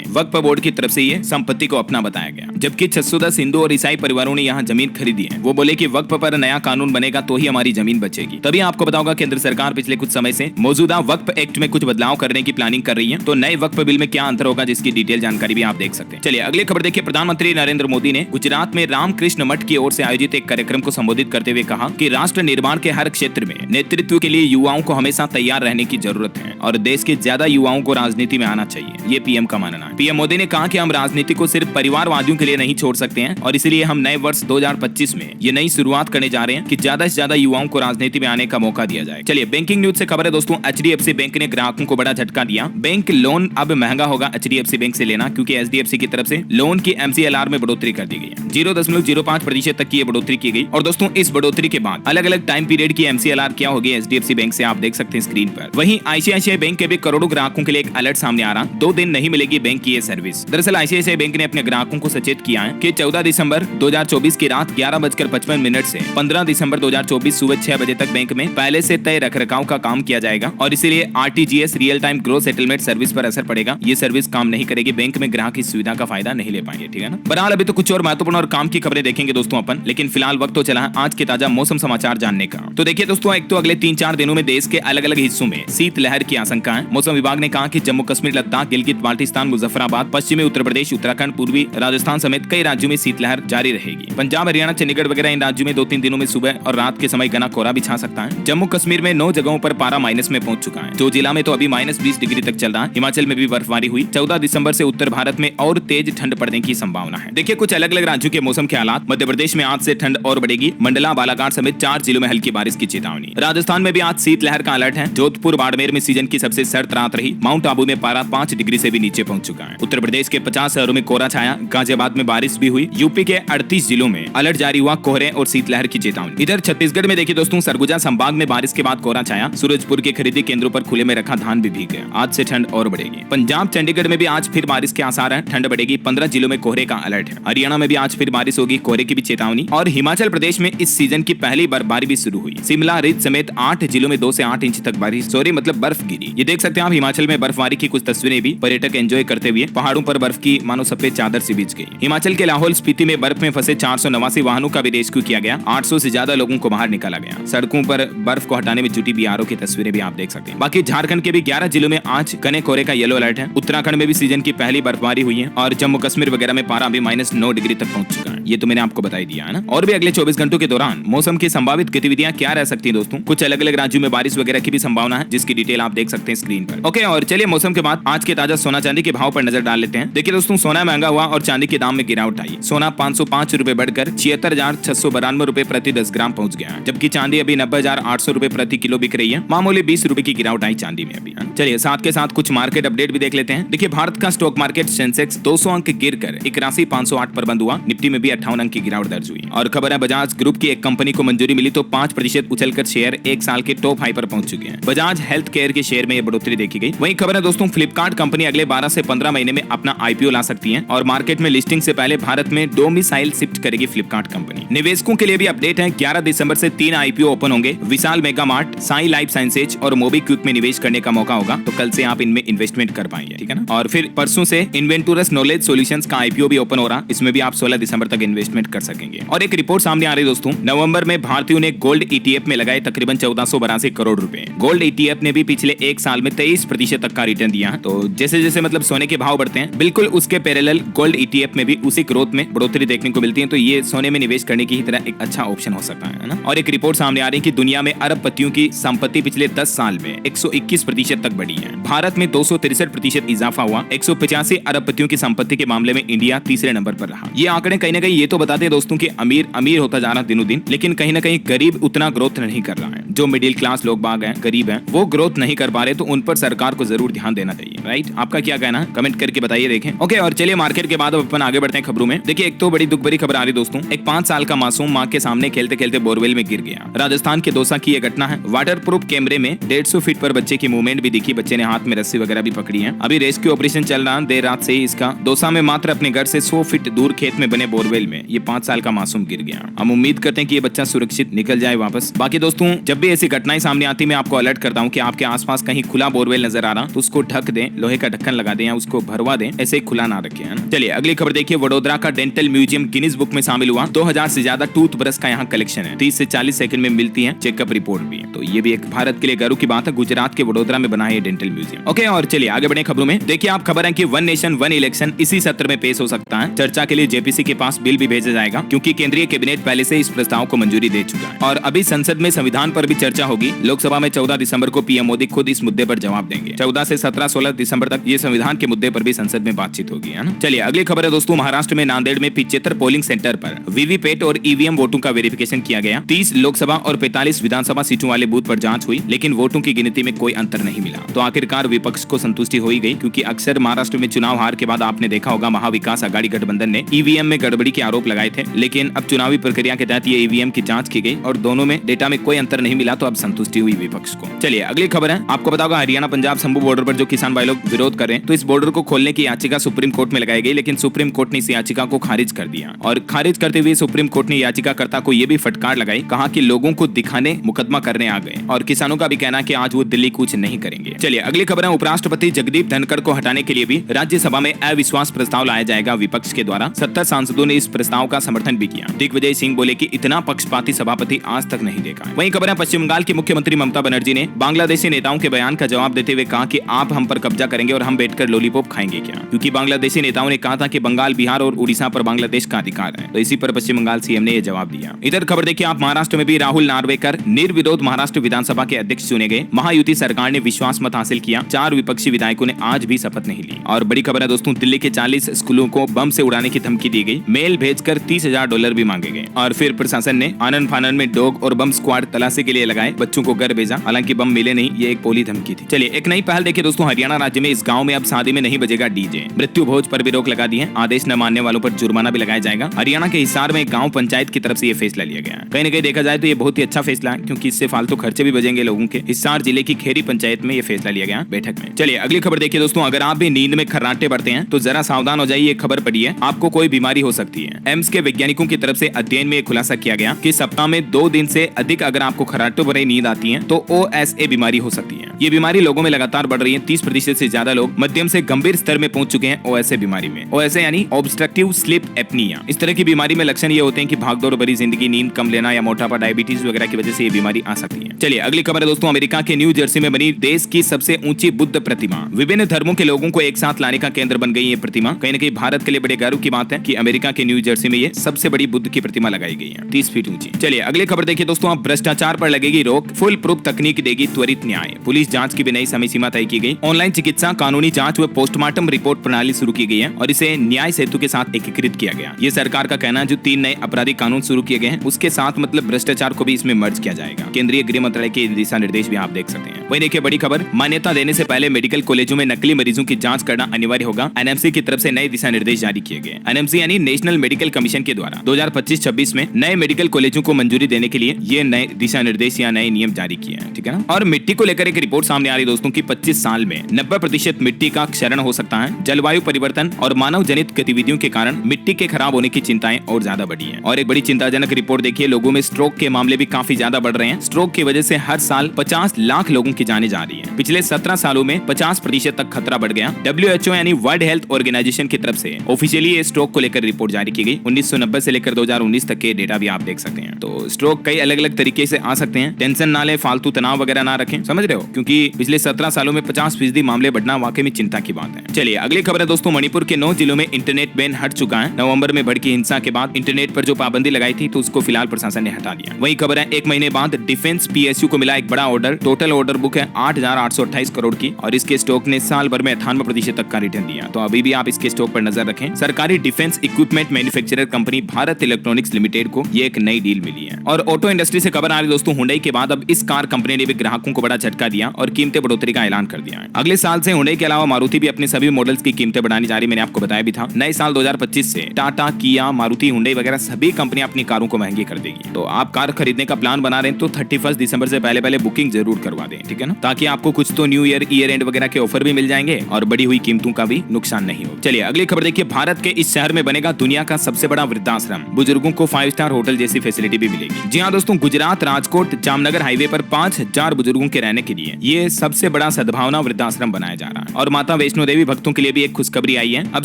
वक्फ बोर्ड की तरफ से ये संपत्ति को अपना बताया गया, जबकि 610 हिंदू और ईसाई परिवारों ने यहाँ जमीन खरीदी है। वो बोले कि वक्फ पर नया कानून बनेगा तो ही हमारी जमीन बचेगी। तभी आपको बताऊंगा केंद्र सरकार पिछले कुछ समय से मौजूदा वक्फ एक्ट में कुछ बदलाव करने की प्लानिंग कर रही है। तो नए वक्फ बिल में क्या अंतर होगा, जिसकी डिटेल जानकारी भी आप देख सकते हैं। चलिए अगली खबर देखिए। प्रधानमंत्री नरेंद्र मोदी ने गुजरात में रामकृष्ण मठ की ओर से आयोजित एक कार्यक्रम को संबोधित करते हुए कहा कि राष्ट्र निर्माण के हर क्षेत्र में नेतृत्व के लिए युवाओं को हमेशा तैयार रहने की जरूरत है और देश के ज्यादा युवाओं को राजनीति में आना चाहिए। ये पीएम का मानना है। पीएम मोदी ने कहा कि हम राजनीति को सिर्फ परिवारवादियों के लिए नहीं छोड़ सकते हैं और इसलिए हम नए वर्ष 2025 में ये नई शुरुआत करने जा रहे हैं कि ज्यादा से ज्यादा युवाओं को राजनीति में आने का मौका दिया जाए। चलिए बैंकिंग न्यूज से खबर है दोस्तों, एचडीएफसी बैंक ने ग्राहकों को बड़ा झटका दिया। बैंक लोन अब महंगा होगा एचडीएफसी बैंक से लेना, क्योंकि एचडीएफसी की तरफ से लोन की एमसीएलआर में बढ़ोतरी कर दी गई है। 0.05% तक की बढ़ोतरी की गई। और दोस्तों इस बढ़ोतरी के बाद अलग अलग टाइम पीरियड की एमसीएलआर क्या होगी एचडीएफसी बैंक से, आप देख सकते हैं स्क्रीन पर। वहीं आईसीआईसीआई बैंक के भी करोड़ों ग्राहकों के लिए एक अलर्ट सामने आ रहा, 2 दिन नहीं मिलेगी बैंक की ये सर्विस। दरअसल आईसीआईसीआई बैंक ने अपने ग्राहकों को सचेत किया है कि 14 दिसंबर 2024 की रात 11:55 से 15 दिसंबर 2024 सुबह 6 बजे तक बैंक में पहले से तय रखरखाव का काम किया जाएगा और इसीलिए RTGS real time gross settlement service पर असर पड़ेगा। ये सर्विस काम नहीं करेगी, बैंक में ग्राहक इस सुविधा का फायदा नहीं ले पाएंगे। ठीक है ना। बहरहाल अभी तो कुछ और महत्वपूर्ण और काम की खबरें देखेंगे दोस्तों अपन, लेकिन फिलहाल वक्त तो चला है आज के ताजा मौसम समाचार जानने का। तो देखिए दोस्तों, एक तो अगले 3-4 दिनों में देश के अलग अलग हिस्सों में शीतलहर की आशंका है। मौसम विभाग ने कहा कि जम्मू कश्मीर, लद्दाख, गिलगित बाल्टिस्तान, मुजफ्फराबाद, पश्चिमी उत्तर प्रदेश, उत्तराखंड, पूर्वी राजस्थान समेत कई राज्यों में शीतलहर जारी रहेगी। पंजाब, हरियाणा, चंडीगढ़ वगैरह इन राज्यों में 2-3 दिनों में सुबह और रात के समय घना कोहरा भी छा सकता है। जम्मू कश्मीर में 9 जगहों पर पारा माइनस में पहुंच चुका है। जो जिला में तो अभी -20 डिग्री तक चल रहा है। हिमाचल में भी बर्फबारी हुई। 14 दिसंबर से उत्तर भारत में और तेज ठंड पड़ने की संभावना है। देखिए कुछ अलग अलग राज्यों के मौसम के हालात। मध्य प्रदेश में आज से ठंड और बढ़ेगी। मंडला, बालाघाट समेत 4 जिलों में हल्की बारिश की चेतावनी। राजस्थान में भी आज शीतलहर का अलर्ट है। जोधपुर, बाड़मेर में सीजन की सबसे सर्द रात रही। माउंट आबू में पारा 5 डिग्री से भी नीचे पहुंच चुका है। उत्तर प्रदेश के 50 शहरों में कोहरा छाया। गाजियाबाद में बारिश भी हुई। यूपी के 38 जिलों में अलर्ट जारी हुआ कोहरे और शीतलहर की चेतावनी। इधर छत्तीसगढ़ में देखिए दोस्तों, सरगुजा संभाग में बारिश के बाद कोहरा छाया। सूरजपुर के खरीदी केंद्रों पर खुले में रखा धान भी भीग गया। आज से ठंड और बढ़ेगी। पंजाब, चंडीगढ़ में भी आज फिर बारिश के आसार हैं। ठंड बढ़ेगी। 15 जिलों में कोहरे का अलर्ट है। हरियाणा में भी आज फिर बारिश होगी, कोहरे की भी चेतावनी। और हिमाचल प्रदेश में इस सीजन की पहली बर्फबारी भी शुरू हुई। शिमला, रिज समेत 8 जिलों में 2 से 8 इंच तक बारिश, मतलब बर्फ गिरी। ये देख सकते हैं आप हिमाचल में बर्फबारी की कुछ तस्वीरें भी पर्यटक एंजॉय करते हुए। पहाड़ों पर बर्फ की मानो सफेद चादर से बिछ गई। हिमाचल के लाहौल स्पीति में बर्फ में फंसे 489 वाहनों का भी रेस्क्यू किया गया। 800 से ज्यादा लोगों को बाहर निकाला गया। सड़कों पर बर्फ को हटाने में जुटी बीआरओ की तस्वीरें भी आप देख सकते हैं। बाकी झारखंड के भी 11 जिलों में आज घने कोहरे का येलो अलर्ट है। उत्तराखंड में भी सीजन की पहली बर्फबारी हुई है और जम्मू कश्मीर वगैरह में पारा अभी -9 डिग्री तक पहुंच चुका है। ये तो मैंने आपको बता ही दिया है ना। और भी अगले 24 घंटों के दौरान मौसम की संभावित गतिविधियां क्या रह सकती हैं दोस्तों। कुछ अलग अलग राज्यों में बारिश वगैरह की भी संभावना है, जिसकी डिटेल आप देख सकते हैं स्क्रीन पर। ओके, और चलिए मौसम के बाद आज के ताजा सोना चांदी के भाव पर नजर डाल लेते हैं। देखिए दोस्तों, सोना महंगा हुआ और चांदी के दाम में गिरावट आई। सोना 505 रुपए बढ़कर 76,692 रुपए प्रति 10 ग्राम पहुंच गया है, जबकि चांदी अभी 90,800 रुपए प्रति किलो बिक रही है। मामूली 20 रुपए की गिरावट आई चांदी में अभी। चलिए साथ के साथ कुछ मार्केट अपडेट भी देख लेते हैं। देखिए भारत का स्टॉक मार्केट सेंसेक्स 200 अंक गिरकर 81,508 पर बंद हुआ। निफ्टी में भी 58 अंक की गिरावट दर्ज हुई। और खबर है बजाज ग्रुप की एक कंपनी को मंजूरी मिली तो 5% उछलकर शेयर 1 साल के टॉप हाई पर पहुंच चुके हैं। बजाज हेल्थ केयर के शेयर में ये बढ़ोतरी देखी गई। वहीं खबर है दोस्तों, फ्लिपकार्ट कंपनी अगले 12 से 15 महीने में अपना आईपीओ ला सकती है और मार्केट में लिस्टिंग से पहले भारत में डोमिसाइल शिफ्ट करेगी फ्लिपकार्ट कंपनी। निवेशकों के लिए भी अपडेट है। 11 दिसंबर से 3 आईपीओ ओपन होंगे। Vishal Mega Mart, Sai Life Sciences और मोबीक्विक में निवेश करने का मौका होगा, तो कल से आप इनमें इन्वेस्टमेंट कर पाएंगे। ठीक है ना। और फिर परसों से इन्वेंटूरस नॉलेज सॉल्यूशंस का आईपीओ भी ओपन हो रहा, इसमें भी आप 16 दिसंबर तक इन्वेस्टमेंट कर सकेंगे। और एक रिपोर्ट सामने आ रही दोस्तों, नवंबर में भारतीयों ने गोल्ड ईटीएफ में लगाए तकरीबन 1482 करोड़ रुपए। गोल्ड ईटीएफ ने भी पिछले 1 साल में 23% तक का रिटर्न दिया है। तो जैसे जैसे मतलब सोने के भाव बढ़ते हैं, बिल्कुल उसके पैरेलल गोल्ड ईटीएफ में भी उसी ग्रोथ में बढ़ोतरी देखने को मिलती है। तो ये सोने में निवेश करने की ही तरह एक अच्छा ऑप्शन हो सकता है ना। और एक रिपोर्ट सामने आ रही है कि दुनिया में अरबपतियों की संपत्ति पिछले 10 साल में 121% तक बढ़ी है। भारत में 263% इजाफा हुआ। 185 अरबपतियों की संपत्ति के मामले में इंडिया तीसरे नंबर पर रहा। ये आंकड़े कहीं ना कहीं ये तो बताते हैं दोस्तों कि अमीर अमीर होता जा रहा दिनों दिन, लेकिन कहीं ना कहीं गरीब उतना ग्रोथ नहीं कर रहा है। जो मिडिल क्लास लोग बाग हैं, गरीब हैं, वो ग्रोथ नहीं कर पा रहे, तो उन पर सरकार को जरूर ध्यान देना चाहिए। राइट, आपका क्या कहना है कमेंट करके बताइए। देखें ओके, और चलिए मार्केट के बाद अब अपन आगे बढ़ते हैं खबरों में। देखिए एक तो बड़ी दुख भरी खबर आ रही दोस्तों। एक 5 साल का मासूम मां के सामने खेलते खेलते बोरवेल में गिर गया। राजस्थान के दौसा की यह घटना है। वाटर प्रूफ कैमरे में 150 फीट पर बच्चे की मूवमेंट भी दिखी। बच्चे ने हाथ में रस्सी वगैरह भी पकड़ी है। अभी रेस्क्यू ऑपरेशन चल रहा है। देर रात से ही इसका दौसा में मात्र अपने घर से 100 फीट दूर खेत में बने बोरवेल में ये 5 साल का मासूम गिर गया। हम उम्मीद करते हैं कि ये बच्चा सुरक्षित निकल जाए वापस। बाकी दोस्तों, जब भी ऐसी घटनाएं सामने आती है मैं आपको अलर्ट करता हूँ कि आपके आसपास कहीं खुला बोरवेल नजर आ रहा तो उसको ढक दें, लोहे का ढक्कन लगा दें या उसको भरवा दें, ऐसे खुला ना रखें, है ना। चलिए अगली खबर देखिए। वडोदरा का डेंटल म्यूजियम गिनीज बुक में शामिल हुआ। 2000 से ज्यादा टूथब्रश का यहाँ कलेक्शन है। 30 से 40 सेकंड में मिलती है चेकअप रिपोर्ट भी। तो ये भी एक भारत के लिए गर्व की बात है। गुजरात के वडोदरा में बना है डेंटल म्यूजियम। ओके, और चलिए आगे बढ़े खबरों में। देखिए आप खबर है कि वन नेशन वन इलेक्शन इसी सत्र में पेश हो सकता है। चर्चा के लिए जेपीसी के पास बिल भी भेजा जाएगा क्योंकि केंद्रीय कैबिनेट पहले से इस प्रस्ताव को मंजूरी दे चुका है। और अभी संसद में संविधान पर भी चर्चा होगी। लोकसभा में 14 दिसंबर को पीएम मोदी खुद इस मुद्दे पर जवाब देंगे। 14 से 17-16 दिसंबर तक ये संविधान के मुद्दे पर भी संसद में बातचीत होगी, है ना। चलिए अगली खबर है दोस्तों। महाराष्ट्र में नांदेड़ में 75 पोलिंग सेंटर पर वीवीपैट और ईवीएम वोटों का वेरिफिकेशन किया गया। 30 लोकसभा और 45 विधानसभा सीटों वाले बूथ पर जांच हुई, लेकिन वोटों की गिनती में कोई अंतर नहीं मिला। तो आखिरकार विपक्ष को संतुष्टि हो ही गई, क्योंकि अक्सर महाराष्ट्र में चुनाव हार के बाद आपने देखा होगा महाविकास आघाड़ी गठबंधन ने ईवीएम में गड़बड़ी के आरोप लगाए थे। लेकिन अब चुनावी प्रक्रिया के तहत ये ईवीएम की जांच की गई और दोनों में डेटा में कोई अंतर नहीं मिला, तो अब संतुष्टि हुई विपक्ष को। चलिए अगली खबर है। आपको पता होगा हरियाणा पंजाब शंभू बॉर्डर पर जो किसान भाई लोग विरोध कर रहे हैं, तो इस बॉर्डर को खोलने की याचिका सुप्रीम कोर्ट में लगाई गई, लेकिन सुप्रीम कोर्ट ने इस याचिका को खारिज कर दिया। और खारिज करते हुए सुप्रीम कोर्ट ने याचिकाकर्ता को यह भी फटकार लगाई, कहा कि लोगों को दिखाने मुकदमा करने आ गए। और किसानों का भी कहना कि आज वो दिल्ली कूच नहीं करेंगे। चलिए अगली खबर है। उपराष्ट्रपति जगदीप धनखड़ को हटाने के लिए भी राज्यसभा में अविश्वास प्रस्ताव लाया जाएगा विपक्ष के द्वारा। 70 सांसदों ने इस प्रस्ताव का समर्थन भी किया। दिग्विजय सिंह बोले कि इतना पक्षपाती सभापति आज तक नहीं देखा। वहीं खबर है पश्चिम बंगाल की मुख्यमंत्री ममता बनर्जी ने बांग्लादेशी नेताओं के बयान का जवाब देते हुए कहा कि आप हम पर कब्जा करेंगे और हम बैठकर लॉलीपॉप खाएंगे क्या, क्योंकि बांग्लादेशी नेताओं ने कहा था कि बंगाल, बिहार और उड़ीसा पर बांग्लादेश का अधिकार है। तो इसी पर पश्चिम बंगाल सीएम ने यह जवाब दिया। इधर खबर देखिए आप। महाराष्ट्र में भी राहुल नार्वेकर निर्विरोध महाराष्ट्र विधानसभा के अध्यक्ष चुने गए। महायुति सरकार ने विश्वास मत हासिल किया। 4 विपक्षी विधायकों ने आज भी शपथ नहीं ली। और बड़ी खबर है दोस्तों, दिल्ली के 40 स्कूलों को बम से उड़ाने की धमकी दी गई। मेल भेजकर $30,000 भी मांगे गए। और फिर प्रशासन ने आनन फानन में डॉग और बम स्क्वाड तलाशी के लिए लगाए, बच्चों को घर भेजा। हालांकि बम मिले नहीं, ये एक पोली धमकी थी। चलिए एक नई पहल देखिए दोस्तों। हरियाणा राज्य में इस गांव में अब शादी में नहीं बजेगा डीजे। मृत्यु भोज पर भी रोक लगा दी है। आदेश न मानने वालों पर जुर्माना भी लगाया जाएगा। हरियाणा के हिसार में गांव पंचायत की तरफ से ये फैसला लिया गया है। कहीं न कहीं देखा जाए तो ये बहुत ही अच्छा फैसला है, क्योंकि इससे फालतू खर्चे भी बचेंगे लोगों के। हिसार जिले की खेरी पंचायत में ये फैसला लिया गया बैठक में। चलिए अगली खबर देखिए दोस्तों। अगर आप भी नींद में खर्राटे बढ़ते हैं तो जरा सावधान हो जाइए। खबर पड़ी है, आपको कोई बीमारी हो सकती है। एम्स के वैज्ञानिकों की तरफ से अध्ययन में खुलासा किया गया कि सप्ताह में 2 दिन से अधिक अगर आपको खर्राटे भरी नींद आती है तो OSA बीमारी हो सकती है। ये बीमारी लोगों में लगातार बढ़ रही है। 30% से ज्यादा लोग मध्यम से गंभीर स्तर में पहुंच चुके हैं OSA बीमारी में। OSA यानी ऑब्स्ट्रक्टिव स्लीप एपनिया। इस तरह की बीमारी में लक्षण ये होते हैं कि भागदौड़ भरी जिंदगी, नींद कम लेना या मोटापा, डायबिटीज वगैरह की वजह से ये बीमारी आ सकती है। चलिए अगली खबर है दोस्तों। अमेरिका के न्यू जर्सी में बनी देश की सबसे ऊंची बुद्ध प्रतिमा। विभिन्न धर्मों के लोगों को एक साथ लाने का केंद्र बन गई ये प्रतिमा। कहीं न कहीं भारत के लिए बड़े गर्व की बात है कि अमेरिका के न्यू जर्सी में ये सबसे बड़ी बुद्ध की प्रतिमा लगाई गई है, 30 फीट ऊंची। चलिए अगली खबर देखिए दोस्तों। अब भ्रष्टाचार पर लगेगी रोक, फुल प्रूफ तकनीक देगी त्वरित न्याय। पुलिस जांच की भी नई समय सीमा तय की गई। ऑनलाइन चिकित्सा, कानूनी जांच व पोस्टमार्टम रिपोर्ट प्रणाली शुरू की गई है और इसे न्याय सेतु के साथ एकीकृत किया गया। ये सरकार का कहना है। जो 3 नए आपराधिक कानून शुरू किए गए हैं उसके साथ मतलब भ्रष्टाचार को भी इसमें मर्ज किया जाएगा। केंद्रीय गृह मंत्रालय के दिशा निर्देश भी आप देख सकते हैं। वही देखिए बड़ी खबर। मान्यता देने से पहले मेडिकल कॉलेजों में नकली मरीजों की जांच करना अनिवार्य होगा। एनएमसी की तरफ से नए दिशा निर्देश जारी किए गए। एनएमसी यानी नेशनल मेडिकल कमीशन के द्वारा 2025-26 में नए मेडिकल कॉलेजों को मंजूरी देने के लिए ये नए दिशा निर्देश या नए नियम जारी किए हैं, ठीक है ना। और मिट्टी को लेकर एक रिपोर्ट सामने आ रही दोस्तों की 25 साल में 90% मिट्टी का क्षरण हो सकता है। जलवायु परिवर्तन और मानव जनित गतिविधियों के कारण मिट्टी के खराब होने की चिंताएं और ज्यादा बढ़ी है। और एक बड़ी चिंताजनक रिपोर्ट देखिए। लोगों में स्ट्रोक के मामले भी काफी ज्यादा बढ़ रहे हैं। स्ट्रोक की वजह से हर साल 50 लाख लोगों की जानें जा रही है। पिछले 17 सालों में 50% तक खतरा बढ़ गया। WHO यानी वर्ल्ड हेल्थ ऑर्गेनाइजेशन की तरफ से ऑफिशियली ये स्ट्रोक को लेकर रिपोर्ट जारी की गई। 1990 से लेकर 2019 तक के डेटा भी आप देख सकते हैं। तो स्ट्रोक कई अलग अलग तरीके से आ सकते हैं। टेंशन ना ले, फालतू तनाव वगैरह ना रखें, समझ रहे हो, क्योंकि पिछले 17 सालों में 50% मामले बढ़ना वाकई में चिंता की बात है। चलिए अगली खबर है दोस्तों। मणिपुर के 9 जिलों में इंटरनेट बैन हट चुका है। नवंबर में भड़की हिंसा के बाद इंटरनेट पर जो पाबंदी लगाई थी तो उसको फिलहाल प्रशासन ने हटा दिया। वही खबर है 1 महीने बाद डिफेंस PSU को मिला एक बड़ा ऑर्डर। टोटल ऑर्डर बुक है 8,828 करोड़ की और इसके स्टॉक ने साल भर में 98% तक का रिटर्न दिया। तो अभी भी आप इसके स्टॉक पर नजर रखें। सरकारी defence equipment manufacturer company Bharat electronics limited को ये एक नई डील मिली है। और ऑटो इंडस्ट्री से खबर आ रही दोस्तों, हुंडई के बाद अब इस कार कंपनी ने भी ग्राहकों को बड़ा झटका दिया और कीमतें बढ़ोतरी का ऐलान कर दिया है। अगले साल से हुंडई के अलावा मारुति भी अपने सभी मॉडल्स की कीमतें बढ़ानी जा रही, मैंने आपको बताया भी था। नए साल 2025 से टाटा, किया, मारुति, हुंडई वगैरह सभी कंपनियां अपनी कारों को महंगी कर देगी। तो आप कार खरीदने का प्लान बना रहे हैं तो 31 दिसंबर से पहले बुकिंग जरूर करवा दें, ठीक है ना, ताकि आपको कुछ तो न्यू ईयर एंड वगैरह के ऑफर भी मिल जाएंगे और बढ़ी हुई कीमतों का भी नुकसान नहीं हो। चलिए अगली खबर देखिए, भारत के इस शहर में बनेगा दुनिया का सबसे बड़ा वृद्धाश्रम, बुजुर्गों को 5 स्टार होटल जैसी फैसिलिटी भी मिलेगी। जी हाँ दोस्तों, गुजरात राजकोट जामनगर हाईवे पर 5000 बुजुर्गों के रहने के लिए ये सबसे बड़ा सद्भावना वृद्धाश्रम बनाया जा रहा है। और माता वैष्णो देवी भक्तों के लिए भी एक खुशखबरी आई है, अब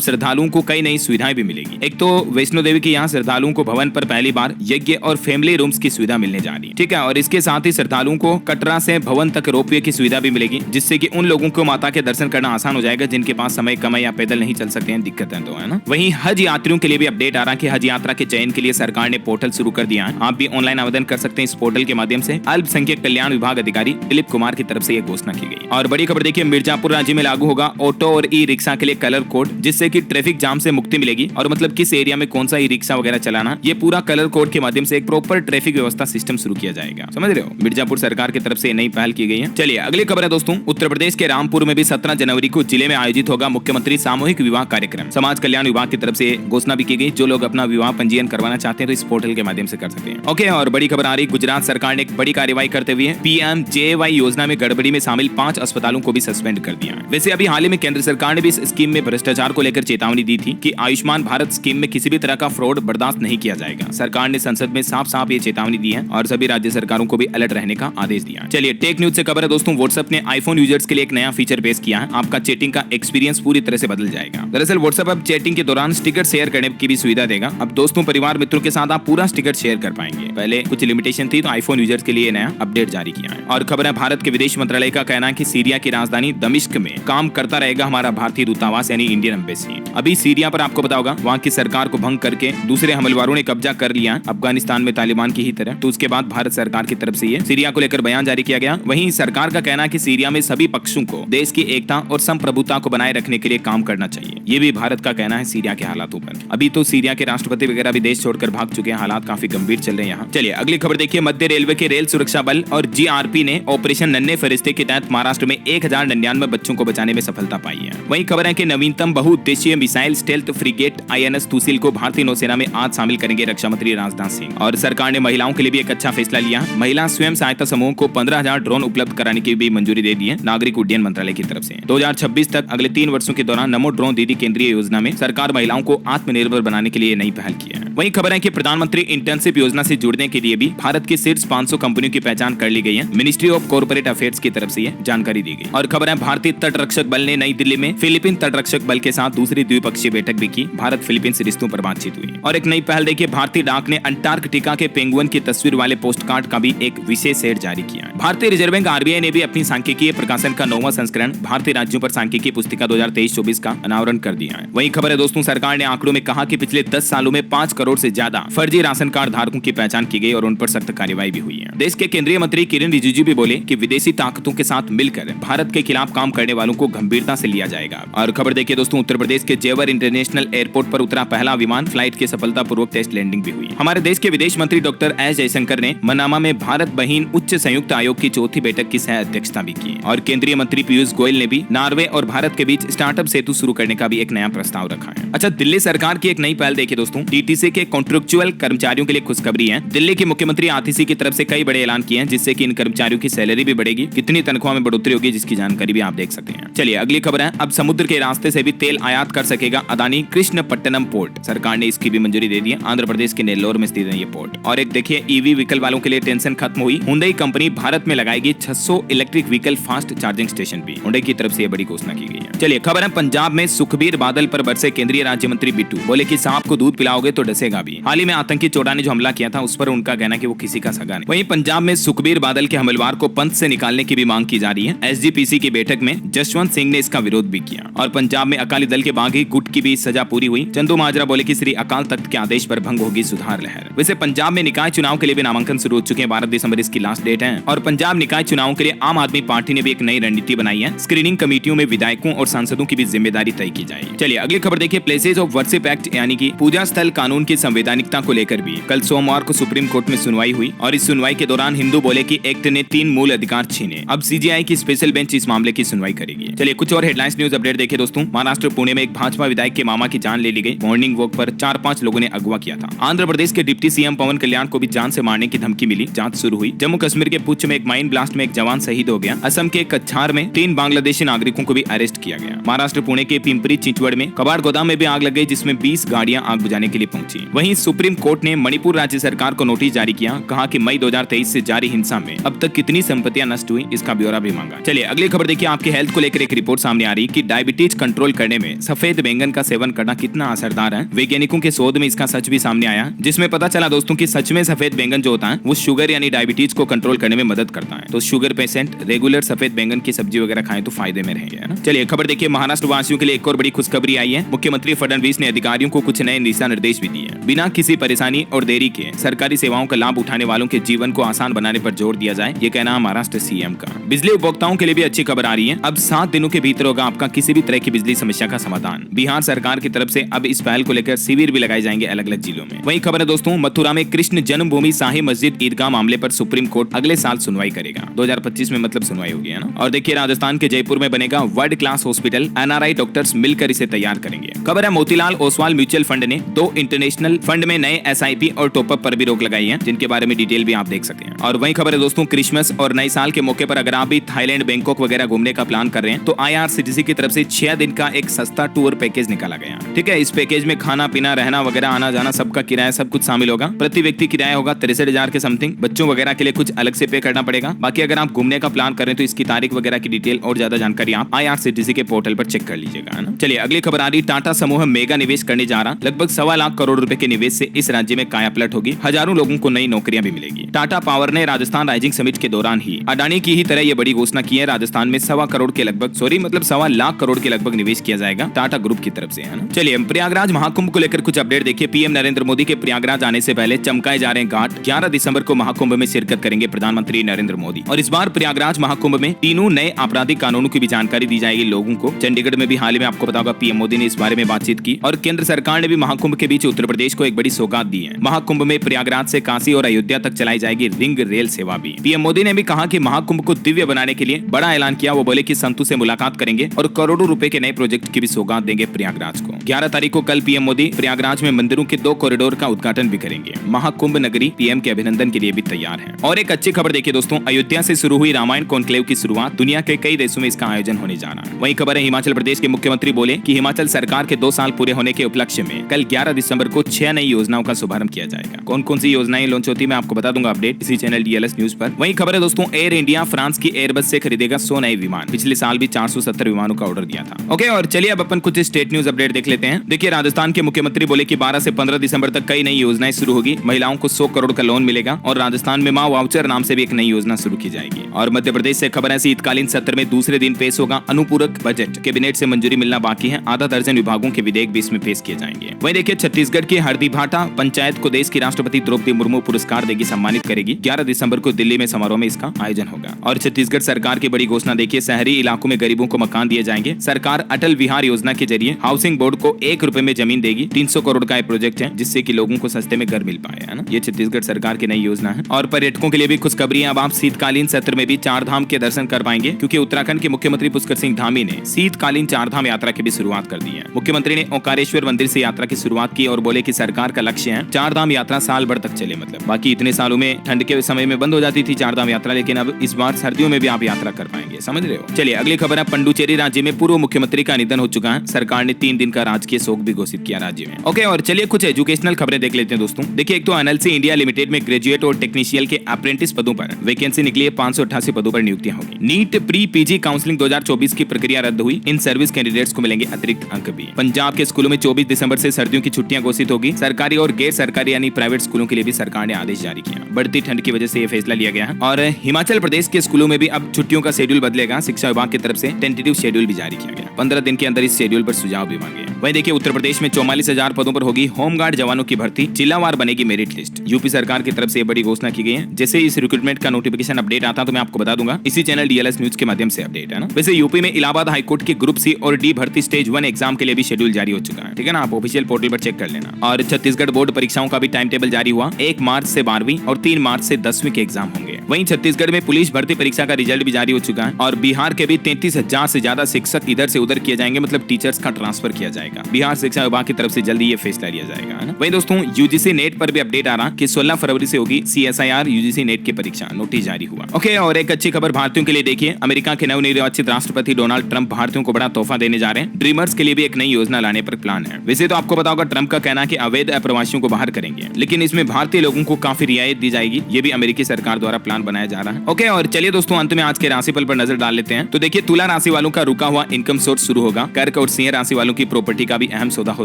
श्रद्धालुओं को कई नई सुविधाएं भी मिलेगी। एक तो वैष्णो देवी के यहाँ श्रद्धालुओं को भवन पर पहली बार यज्ञ और फैमिली रूम्स की सुविधा मिलने जा रही है, ठीक है। और इसके साथ ही श्रद्धालुओं को कटरा से भवन तक रोपवे की सुविधा भी मिलेगी, जिससे कि उन लोगों को माता के दर्शन करना आसान हो जाएगा जिनके पास समय कम है या पैदल नहीं चल सकते हैं, दिक्कत है तो, है ना। वहीं हज यात्रियों के लिए भी अपडेट आ रहा है कि हज यात्रा के चयन के लिए सरकार ने पोर्टल शुरू कर दिया है। आप भी ऑनलाइन आवेदन कर सकते हैं इस पोर्टल के माध्यम से। अल्पसंख्यक कल्याण विभाग अधिकारी दिलीप कुमार की तरफ से यह घोषणा की गई। और बड़ी खबर देखिए, मिर्जापुर राज्य में लागू होगा ऑटो और ई रिक्शा के लिए कलर कोड, जिससे कि ट्रैफिक जाम से मुक्ति मिलेगी। और मतलब किस एरिया में कौन सा ई रिक्शा वगैरह चलाना, ये पूरा कलर कोड के माध्यम से एक प्रॉपर ट्रैफिक व्यवस्था सिस्टम शुरू किया जाएगा, समझ रहे हो। मिर्जापुर सरकार की तरफ से नई पहल की गई है। चलिए अगली खबर है दोस्तों, उत्तर प्रदेश के रामपुर में भी 17 जनवरी को जिले में आयोजित होगा मुख्यमंत्री सामूहिक विवाह कार्यक्रम। समाज कल्याण विभाग की तरफ से घोषणा भी की गई, जो लोग अपना विवाह पंजीयन करवाना चाहते हैं तो इस पोर्टल के माध्यम से कर सकते हैं। ओके, और बड़ी खबर आ रही, गुजरात सरकार ने एक बड़ी कार्रवाई करते हुए PMJAY योजना में गड़बड़ी में शामिल 5 अस्पतालों को भी सस्पेंड कर दिया है। वैसे अभी हाल ही में केंद्र सरकार ने भी इस स्कीम में भ्रष्टाचार को लेकर चेतावनी दी थी कि आयुष्मान भारत स्कीम में किसी भी तरह का फ्रॉड बर्दाश्त नहीं किया जाएगा। सरकार ने संसद में साफ ये चेतावनी दी है और सभी राज्य सरकारों को भी अलर्ट रहने का आदेश दिया। चलिए टेक न्यूज से खबर है दोस्तों, व्हाट्सएप ने आईफोन यूजर्स के लिए एक नया फीचर पेश किया है। आपका चैटिंग का एक्सपीरियंस पूरी तरह से बदल जाएगा। दरअसल व्हाट्सएप अब चैटिंग के दौरान स्टिकर शेयर करने की भी सुविधा देगा। अब दोस्तों, परिवार, मित्रों के साथ आप पूरा स्टिकर शेयर कर पाएंगे। पहले कुछ लिमिटेशन थी, तो आईफोन यूजर्स के लिए नया अपडेट जारी किया है। और खबर है, भारत के विदेश मंत्रालय का कहना है कि सीरिया की राजधानी दमिश्क में काम करता रहेगा हमारा भारतीय दूतावास यानी इंडियन एम्बेसी। अभी सीरिया पर आपको पता होगा, वहाँ की सरकार को भंग करके दूसरे हमलवारों ने कब्जा कर लिया अफगानिस्तान में तालिबान की ही तरह। तो उसके बाद भारत सरकार की तरफ से ये सीरिया को लेकर बयान जारी किया गया। वहीं सरकार का कहना है कि सीरिया में सभी पक्षों को देश की एकता और संप्रभुता को बनाए रखने के लिए काम करना चाहिए। ये भी भारत का कहना है सीरिया के हालातों पर। अभी तो सीरिया के राष्ट्रपति वगैरह भी देश छोड़कर भाग चुके हैं, हालात काफी गंभीर चल रहे हैं यहाँ। चलिए अगली खबर देखिए, मध्य रेलवे के रेल सुरक्षा बल और GRP ने ऑपरेशन नन्हे फरिश्ते के तहत महाराष्ट्र में 1099 बच्चों को बचाने में सफलता पाई है। वहीं खबर है कि नवीनतम बहुउद्देशीय मिसाइल स्टेल्थ फ्रिगेट INS तुसिल को भारतीय नौसेना में आज शामिल करेंगे रक्षा मंत्री राजनाथ सिंह। और सरकार ने महिलाओं के लिए भी एक अच्छा फैसला लिया। महिला स्वयं सहायता समूह को 15,000 ड्रोन उपलब्ध कराने की भी मंजूरी दे दी है नागरिक उड्डयन मंत्रालय की तरफ से। 2026 तक अगले 3 वर्षों के दौरान नमो ड्रोन दीदी केंद्रीय योजना में सरकार महिलाओं को आत्मनिर्भर बनाने के लिए नई पहल की है। वहीं खबर है कि प्रधानमंत्री इंटर्नशिप योजना से जुड़ने के लिए भी भारत की शीर्ष 500 कंपनियों की पहचान कर ली गई है। मिनिस्ट्री ऑफ कॉर्पोरेट अफेयर्स की तरफ से यह जानकारी दी गई। और खबर है, भारतीय तटरक्षक बल ने नई दिल्ली में फिलीपीन तटरक्षक बल के साथ दूसरी द्विपक्षीय बैठक भी की। भारत फिलीपींस रिश्तों पर बातचीत हुई। और एक नई पहल देखिए, भारतीय डाक ने अंटार्कटिका के पेंगुइन की तस्वीर वाले पोस्ट कार्ड का भी एक विशेष सेट जारी किया है। भारतीय रिजर्व बैंक RBI ने भी अपनी सांख्यिकीय प्रकाशन का 9वां संस्करण भारतीय राज्यों पर सांख्यिकी पुस्तिका 2023-24 का अनावरण कर दिया है। वहीं खबर है दोस्तों, सरकार ने आंकड़ों में कहा कि पिछले 10 सालों में 5 करोड़ से ज्यादा फर्जी राशन कार्ड धारकों की पहचान की गई और उन पर सख्त कार्रवाई भी हुई है। देश के केंद्रीय मंत्री किरण रिजिजू भी बोले कि विदेशी ताकतों के साथ मिलकर भारत के खिलाफ काम करने वालों को गंभीरता से लिया जाएगा। और खबर देखिए दोस्तों, उत्तर प्रदेश के जेवर इंटरनेशनल एयरपोर्ट पर उतरा पहला विमान, फ्लाइट की सफलतापूर्वक टेस्ट लैंडिंग भी हुई। हमारे देश के विदेश मंत्री डॉक्टर एस जयशंकर ने मनामा में भारत बहिन उच्च संयुक्त आयोग की चौथी बैठक की सह अध्यक्षता भी की। और केंद्रीय मंत्री पीयूष गोयल ने भी नॉर्वे और भारत के बीच स्टार्टअप सेतु शुरू करने का भी एक नया प्रस्ताव रखा है। अच्छा, दिल्ली सरकार की एक नई पहल देखिए दोस्तों, DTC के कॉन्ट्रेक्चुअल कर्मचारियों के लिए खुशखबरी है। दिल्ली के मुख्यमंत्री आतिशी की तरफ से कई बड़े ऐलान किए हैं, जिससे कि इन कर्मचारियों की सैलरी भी बढ़ेगी। कितनी तनख्वाह में बढ़ोतरी होगी, जिसकी जानकारी भी आप देख सकते हैं। चलिए अगली खबर है, अब समुद्र के रास्ते से भी तेल आयात कर सकेगा अदानी कृष्णपट्टनम पोर्ट। सरकार ने इसकी भी मंजूरी दे दी है। आंध्र प्रदेश के नेल्लोर में स्थित है ये पोर्ट। और एक देखिए, EV व्हीकल वालों के लिए टेंशन खत्म हुई। हुंडई कंपनी भारत में लगाएगी 600 electric vehicle fast charging station भी। हुंडई की तरफ से ये बड़ी घोषणा की गई है। चलिए खबर है, पंजाब में सुखबीर बादल पर बरसे केंद्रीय राज्य मंत्री बिट्टू। बोले कि सांप को दूध पिलाओगे तो डसेगा भी। हाल ही में आतंकी चोड़ा ने जो हमला किया था, उस पर उनका कहना कि वो किसी का सगा नहीं। वहीं पंजाब में सुखबीर बादल के हमलवार को पंथ से निकालने की भी मांग की जा रही है। SGPC की बैठक में जसवंत सिंह ने इसका विरोध भी किया। और पंजाब में अकाली दल के बागी गुट की भी सजा पूरी हुई। चंदू माजरा बोले कि श्री अकाल तख्त के आदेश पर भंग होगी सुधार लहर। वैसे पंजाब में निकाय चुनाव के लिए भी नामांकन शुरू हो चुके हैं। 12 दिसंबर इसकी लास्ट डेट है। और पंजाब निकाय चुनाव के लिए आम आदमी पार्टी ने भी एक नई रणनीति बनाई है। स्क्रीनिंग कमेटियों में विधायकों और सांसदों की भी जिम्मेदारी तय की जाएगी। चलिए अगली खबर देखिए, प्लेसेस ऑफ वर्शिप एक्ट यानी कि पूजा स्थल कानून की संवैधानिकता को लेकर भी कल सोमवार को सुप्रीम कोर्ट में सुनवाई हुई और इस सुनवाई के दौरान हिंदू बोले कि एक्ट ने 3 मूल अधिकार छीने। अब सीजेआई की स्पेशल बेंच इस मामले की सुनवाई करेगी। चलिए कुछ और हेडलाइंस न्यूज अपडेट देखिए दोस्तों। महाराष्ट्र पुणे में एक भाजपा विधायक के मामा की जान ले ली गई। मॉर्निंग वॉक पर 4-5 लोगों ने अगवा किया था। आंध्र प्रदेश के डिप्टी सीएम पवन कल्याण को भी जान से मारने की धमकी मिली। जांच शुरू हुई। जम्मू कश्मीर के पुंछ में एक माइन ब्लास्ट में एक जवान शहीद हो गया। असम के कछार में 3 बांग्लादेशी नागरिकों को भी अरेस्ट किया गया। महाराष्ट्र पुणे के पिंपरी चिंचवड़ में कबाड़ गोदाम में भी आग लग गई, जिसमें 20 गाड़ियां आग बुझाने के लिए पहुंची। वहीं सुप्रीम कोर्ट ने मणिपुर राज्य सरकार को नोटिस जारी किया। कहा कि मई 2023 से जारी हिंसा में अब तक कितनी संपत्तियां नष्ट हुई, इसका ब्यौरा भी मांगा। चलिए अगली खबर देखिए। आपके हेल्थ को लेकर एक रिपोर्ट सामने आ रही कि डायबिटीज कंट्रोल करने में सफेद बैंगन का सेवन करना कितना असरदार है। वैज्ञानिकों के शोध में इसका सच भी सामने आया, जिसमें पता चला दोस्तों कि सच में सफेद बैंगन जो होता है वो शुगर यानी डायबिटीज को कंट्रोल करने में मदद करता है। तो शुगर पेशेंट रेगुलर सफेद बैंगन की सब्जी वगैरह खाएं तो फायदे में रहेंगे, है ना। चलिए खबर देखिए। महाराष्ट्र वासियों के लिए एक और बड़ी खुशखबरी आई है। मुख्यमंत्री फडणवीस ने अधिकारियों को कुछ नए दिशा निर्देश भी दिए। बिना किसी परेशानी और देरी के सरकारी सेवाओं का लाभ उठाने वालों के जीवन को आसान बनाने पर जोर दिया जाए, ये कहना है महाराष्ट्र सीएम का। बिजली उपभोक्ताओं के लिए भी अच्छी खबर आ रही है। अब 7 दिनों के भीतर होगा आपका किसी भी तरह की बिजली समस्या का समाधान। बिहार सरकार की तरफ से अब इस पहल को लेकर शिविर भी लगाए जाएंगे अलग अलग जिलों में। वही खबर है दोस्तों, मथुरा में कृष्ण जन्मभूमि शाही मस्जिद ईदगाह मामले पर सुप्रीम कोर्ट अगले साल सुनवाई करेगा। 2025 में मतलब सुनवाई होगी, है ना। और देखिए राजस्थान के जयपुर में बनेगा world class hospital. NRI doctors मिलकर इसे तैयार करेंगे। खबर है मोतीलाल ओसवाल म्यूचुअल फंड ने 2 इंटरनेशनल फंड में नए एसआईपी और टॉपअप पर भी रोक लगाई है, जिनके बारे में डिटेल भी आप देख सकते हैं। और वही खबर है दोस्तों, क्रिसमस और नए साल के मौके पर अगर आप भी थाईलैंड, बैंकॉक वगैरह घूमने का प्लान कर रहे हैं तो आईआरसीटीसी की तरफ से 6 दिन का एक सस्ता टूर पैकेज निकाला गया। ठीक है, इस पैकेज में खाना पीना, रहना वगैरह, आना जाना सबका किराया सब कुछ शामिल होगा। प्रति व्यक्ति किराया होगा 63,000 के समथिंग। बच्चों वगैरह के लिए कुछ अलग से पे करना पड़ेगा। बाकी अगर आप घूमने का प्लान करें तो इसकी तारीख वगैरह की डिटेल और ज्यादा जानकारी आप आईआरसीटीसी के पोर्टल पर चेक कर लीजिएगा, है ना। चलिए अगली खबर आ रही, टाटा समूह मेगा निवेश करने जा रहा। लगभग 1.25 लाख करोड़ रुपए के निवेश से इस राज्य में कायापलट होगी। हजारों लोगों को नई नौकरियां भी मिलेगी। टाटा पावर ने राजस्थान राइजिंग समिट के दौरान ही अडानी की ही तरह ये बड़ी घोषणा की है। राजस्थान में 1.25 करोड़ के लगभग 1.25 लाख करोड़ के लगभग निवेश किया जाएगा टाटा ग्रुप की तरफ से, है ना। चलिए प्रयागराज महाकुंभ को लेकर कुछ अपडेट देखिए। पीएम नरेंद्र मोदी के प्रयागराज आने से पहले चमकाए जा रहे हैं घाट। 11 दिसंबर को महाकुंभ में शिरकत करेंगे प्रधानमंत्री नरेंद्र मोदी। और इस बार प्रयागराज महाकुंभ में 3 नए आपराधिक कानूनों की भी जानकारी दी जाएगी लोगों को। चंडीगढ़ में भी हाल ही में आपको पता होगा पीएम मोदी ने इस बारे में बातचीत की। और केंद्र सरकार ने भी महाकुंभ के बीच उत्तर प्रदेश को एक बड़ी सौगात दी है। महाकुंभ में प्रयागराज से काशी और अयोध्या तक चलाई जाएगी रिंग रेल सेवा भी। पीएम मोदी ने भी कहा कि महाकुंभ को दिव्य बनाने के लिए बड़ा ऐलान किया। वो बोले कि संतों से मुलाकात करेंगे और करोड़ों रुपए के नए प्रोजेक्ट की भी सौगात देंगे प्रयागराज को। 11 तारीख को कल पीएम मोदी प्रयागराज में मंदिरों के 2 कॉरिडोर का उद्घाटन भी करेंगे। महाकुंभ नगरी पीएम के अभिनंदन के लिए भी तैयार है। और एक अच्छी खबर देखिए दोस्तों, अयोध्या से शुरू हुई रामायण कॉन्क्लेव की शुरुआत। दुनिया के कई देशों में इसका आयोजन होने जा रहा है। वही खबर है, हिमाचल प्रदेश के मुख्यमंत्री बोले कि हिमाचल सरकार के 2 साल पूरे होने के उपलक्ष्य में कल 11 दिसंबर को 6 नई योजनाओं का शुभारंभ किया जाएगा। कौन कौन सी योजनाएं लॉन्च होती है मैं आपको बता दूंगा अपडेट इसी चैनल डीएलएस न्यूज पर। वही खबर है दोस्तों, एयर इंडिया फ्रांस की एयरबस से खरीदेगा 100 नए विमान। पिछले साल भी 470 विमानों का ऑर्डर दिया था। ओके, और चलिए अब अपन कुछ स्टेट न्यूज अपडेट देख लेते हैं। देखिए राजस्थान के मुख्यमंत्री बोले कि 12 से 15 दिसंबर तक कई नई योजनाएं शुरू होगी। महिलाओं को 100 करोड़ का लोन मिलेगा और राजस्थान में मां वाउचर नाम से भी एक नई योजना शुरू की जाएगी। और मध्य प्रदेश से खबर है, शीतकालीन सत्र में दूसरे दिन पेश होगा अनुपूरक बजट। कैबिनेट से मंजूरी मिलना बाकी है। आधा दर्जन विभागों के विधेयक भी इसमें पेश किए जाएंगे। वही देखिए छत्तीसगढ़ की हरदीभाटा पंचायत को देश की राष्ट्रपति द्रौपदी मुर्मू पुरस्कार देगी, सम्मानित करेगी। 11 दिसंबर को दिल्ली में समारोह में इसका आयोजन होगा। और छत्तीसगढ़ सरकार की बड़ी घोषणा देखिए, शहरी इलाकों में गरीबों को मकान दिए जाएंगे। सरकार अटल विहार योजना के जरिए हाउसिंग बोर्ड को 1 रुपए में जमीन देगी। 300 करोड़ का प्रोजेक्ट है जिससे कि लोगों को सस्ते में घर मिल पाए, है ना। ये छत्तीसगढ़ सरकार की नई योजना है। और पर्यटकों के लिए भी खुशखबरी है। अब आप शीतकालीन सत्र में भी 4 धाम के दर्शन कर पाएंगे, क्योंकि उत्तराखंड के मुख्यमंत्री पुष्कर सिंह धामी ने शीतकालीन 4 धाम यात्रा की भी शुरुआत कर दी है। मुख्यमंत्री ने ओंकारेश्वर मंदिर से यात्रा की शुरुआत की और बोले कि सरकार का लक्ष्य है 4 धाम यात्रा साल भर तक चले। मतलब बाकी इतने सालों में ठंड के समय में बंद हो जाती थी 4 धाम यात्रा, लेकिन अब इस बार सर्दियों में भी आप यात्रा कर पाएंगे, समझ रहे हो। चलिए अगली खबर है, पुडुचेरी राज्य में पूर्व मुख्यमंत्री का निधन हो चुका है। सरकार ने 3 दिन का राजकीय शोक भी घोषित किया राज्य में। ओके, और चलिए कुछ एजुकेशनल खबरें देख लेते हैं दोस्तों। देखिए एक तो एनएलसी इंडिया लिमिटेड में ग्रेजुएट और टेक्नीशियल के अप्रेंटिस पदों पर वैकेंसी निकली है। 588 पदों पर नियुक्तियां होगी। नीट प्री पीजी काउंसलिंग 2024 की प्रक्रिया रद्द हुई। इन सर्विस कैंडिडेट्स को मिलेंगे अतिरिक्त अंक भी। पंजाब के स्कूलों में 24 दिसंबर से सर्दियों की छुट्टियां घोषित होगी। सरकारी और गैर सरकारी यानी प्राइवेट स्कूलों के लिए भी सरकार ने आदेश जारी किया। बढ़ती ठंड की वजह से यह फैसला लिया गया है। और हिमाचल प्रदेश के स्कूलों में भी अब छुट्टियों का शेड्यूल बदलेगा। शिक्षा विभाग की तरफ से टेंटेटिव शेड्यूल भी जारी किया गया। 15 दिन के अंदर इस शेड्यूल पर सुझाव भी मांगे। वहीं देखिए उत्तर प्रदेश में 44,000 पदों पर होगी होमगार्ड जवानों की भर्ती। जिलावार बनेगी मेरिट लिस्ट। यूपी सरकार की तरफ से बड़ी घोषणा की गई है। जैसे इस रिक्रूटमेंट का नोटिफिकेशन अपडेट आता तो मैं आपको बता दूंगा। इसी चैनल डीएलएस न्यूज के माध्यम से अपडेट, है ना। वैसे यूपी में इलाहाबाद हाईकोर्ट के ग्रुप सी और डी भर्ती स्टेज 1 एग्जाम के लिए भी शेड्यूल जारी हो चुका है। ठीक है ना, आप ऑफिशियल पोर्टल पर चेक कर लेना। और छत्तीसगढ़ बोर्ड परीक्षाओं का भी टाइम टेबल जारी हुआ। 1 मार्च से 12वीं और 3 मार्च से 10वीं के एग्जाम होंगे। वहीं छत्तीसगढ़ में पुलिस भर्ती परीक्षा का रिजल्ट भी जारी हो चुका है और बिहार के भी 33,000 से ज्यादा शिक्षक इधर से उधर किए जाएंगे, मतलब टीचर्स का ट्रांसफर किया जाएगा। बिहार शिक्षा विभाग की तरफ से जल्दी ये फैसला लिया जाएगा, है ना। वहीं दोस्तों यूजीसी नेट पर भी अपडेट आ रहा कि 16 फरवरी से होगी CSIR यूजीसी नेट की परीक्षा, नोटिस जारी हुआ। ओके, और एक अच्छी खबर भारतीयों के लिए देखिए, अमेरिका के नवनिर्वाचित राष्ट्रपति डोनाल्ड ट्रंप भारतीयों को बड़ा तोहफा देने जा रहे हैं। ड्रीमर्स के लिए भी एक नई योजना लाने पर प्लान है। वैसे तो आपको पता होगा ट्रंप का कहना है कि अवैध अप्रवासियों को बाहर करेंगे, लेकिन इसमें भारतीय लोगों को काफी रियायत दी जाएगी। ये भी अमेरिकी सरकार द्वारा प्लान बनाया जा रहा है। ओके, और चलिए दोस्तों अंत में आज के राशिफल पर नजर डाल लेते हैं। तो देखिए, तुला राशि वालों का रुका हुआ इनकम सोर्स शुरू होगा। कर्क और सिंह राशि वालों की प्रॉपर्टी का भी अहम सौदा हो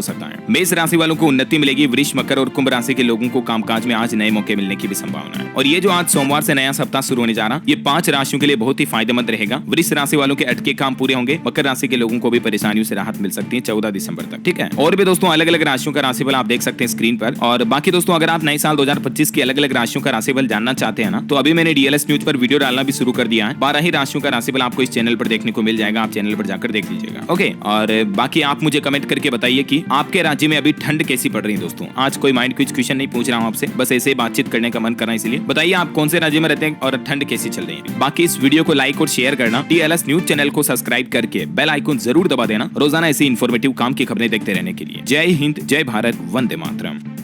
सकता है। मेष राशि वालों को उन्नति मिलेगी। वृष, मकर और कुंभ राशि के लोगों को कामकाज में आज नए मौके मिलने की भी संभावना है। और ये जो आज सोमवार से नया सप्ताह शुरू होने जा रहा, ये 5 राशियों के लिए बहुत ही फायदेमंद रहेगा। वृष राशि वालों के अटके काम पूरे होंगे। मकर राशि के लोगों को भी परेशानियों से राहत मिल सकती है 14 दिसंबर तक, ठीक है। और भी दोस्तों अलग अलग राशियों का राशिफल आप देख सकते हैं स्क्रीन पर। और बाकी दोस्तों अगर आप नए साल 2025 की अलग अलग राशियों का राशिफल जानना चाहते हैं ना, तो अभी मैंने DLS न्यूज पर वीडियो डालना भी शुरू कर दिया है। 12 ही राशियों का राशिफल आपको इस चैनल पर देखने को मिल जाएगा। आप चैनल पर जाकर देख लीजिएगा। ओके, और बाकी आप मुझे कमेंट करके बताइए कि आपके राज्य में अभी ठंड कैसी पड़ रही है। दोस्तों आज कोई माइंड क्विज क्वेश्चन नहीं पूछ रहा हूँ आपसे, बस ऐसे बातचीत करने का मन करना, इसलिए बताइए आप कौन से राज्य में रहते हैं और ठंड कैसी चल रही है। बाकी इस वीडियो को लाइक और शेयर करना, DLS न्यूज चैनल को सब्सक्राइब करके बेल आइकन जरूर दबा देना, रोजाना ऐसी इन्फॉर्मेटिव काम की खबरें देखते रहने के लिए। जय हिंद, जय भारत, वंदे मातरम।